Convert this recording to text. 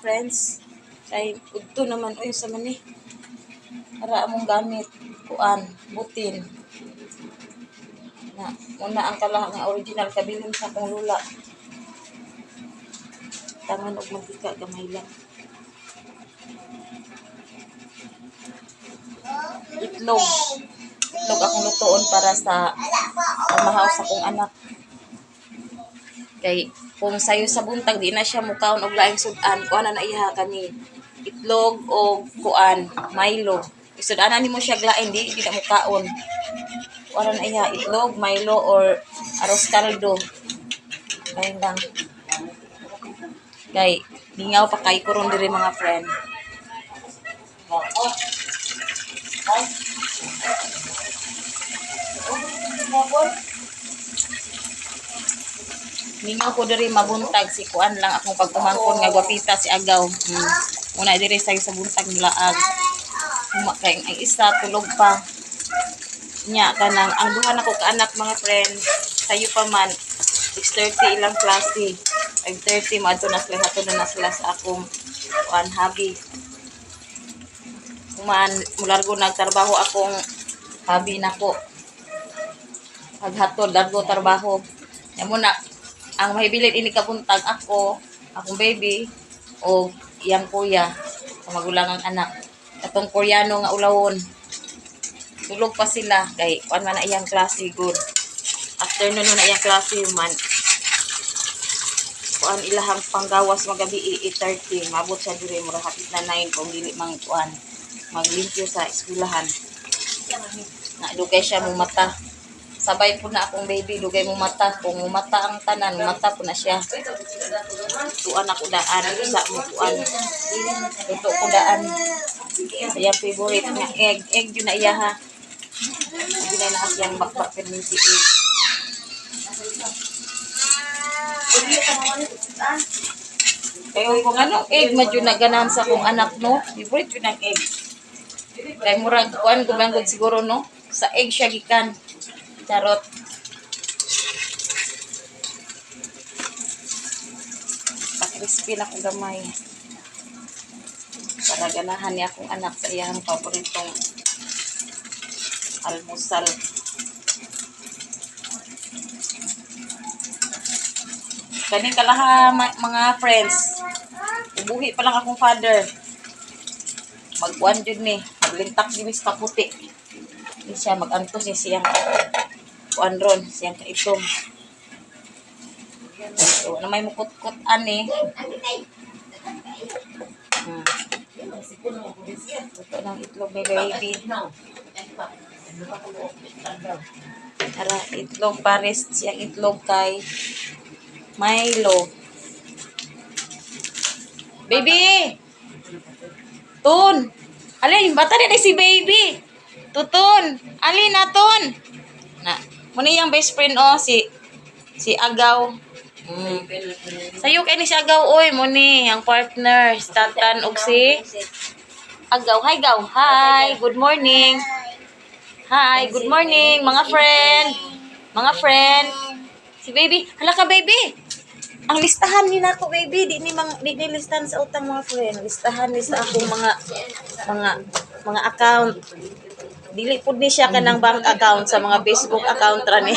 friends. Kay udto naman oy sa mani. Para among gamit kuan, butin. Na una ang kalaha nga original kabilin sa akong lula. Tangan og mantika gamay lang. Itlog. Itlog akong lutoon para sa pamahaw sa akong anak. Kay kung sayo sa buntag di na siya mukaon og laing sudan, kuan na iya kani itlog o kuan, Milo. Sudanan nimo siya glain di na mukaon. Kuan na iya itlog, Milo or arroz caldo. Kay lang. Kay lingaw pa kay kuron diri mga friend. Lingaw ko diri mabuntag si kuan lang akong pagpamangkon nga gwapita si Agaw. Una diri sa buntag nilaag. Kay ang isa tulog pa. Nya kanang ang duha nako ka anak mga friend sayo pa man 6:30 ilang klase. 5:30 maadto na sila hatod na sila sa akong kuan hobby. Kuman mulargo nagtrabaho akong hobby nako. Paghatod dargo trabaho. Ya mo na ang mahibilin ini kabuntag ako, akong baby o iyang kuya, ang magulangang anak. Atong Koreano nga ulawon. Tulog pa sila kay kuan man na iyang klase good. Afternoon na iyang klase man. Kuan ilahang panggawas magabi 8:30, mabot sa dire mura hapit na 9 kung dili mang kuan maglimpyo sa eskwelahan. Na dugay siya mong mata. Sabay po na akong baby, dugay mo mata. Kung mata ang tanan, mata po na siya. Tuan ako daan, sa mo tuan. Tuto ko daan. Ayan favorite nga egg. Egg yun na iya ha. Hindi na lahat yung bakbak perminti egg. Kaya kung ano egg, madyo na ganan sa kong anak no. Favorite yun ang egg. Kaya murag kuan, gumangod siguro no. Sa egg siya gikan. Charot. Pa-crispy na kong gamay. Para ganahan niya akong anak sa iyang paboritong almusal. Kaning kalaha mga friends. Ubuhi pa lang akong father. Magkuan jud ni, maglintak din sa kaputi. Di siya mag-antos siyang kuan ron, siyang kaitom. So, na may mukut-kut ani. Ito ng itlog ni baby. Tara, itlog pares siyang itlog kay Milo. Baby! Tun! Alin, bata na si baby! Tutun! Alin na tun! Na, muna yung best friend si Agaw. Sayo kay ni si Agaw oy, muni ang partner, si Tatan og si Agaw. Hi Gaw. Hi, good morning. Hi, good morning mga friend. Mga friend. Si baby, hala ka baby. Ang listahan ni nako baby, di ni listahan sa utang mga friend. Listahan ni sa akong mga account. Dili pud ni siya kanang bank account sa mga Facebook account ra ni.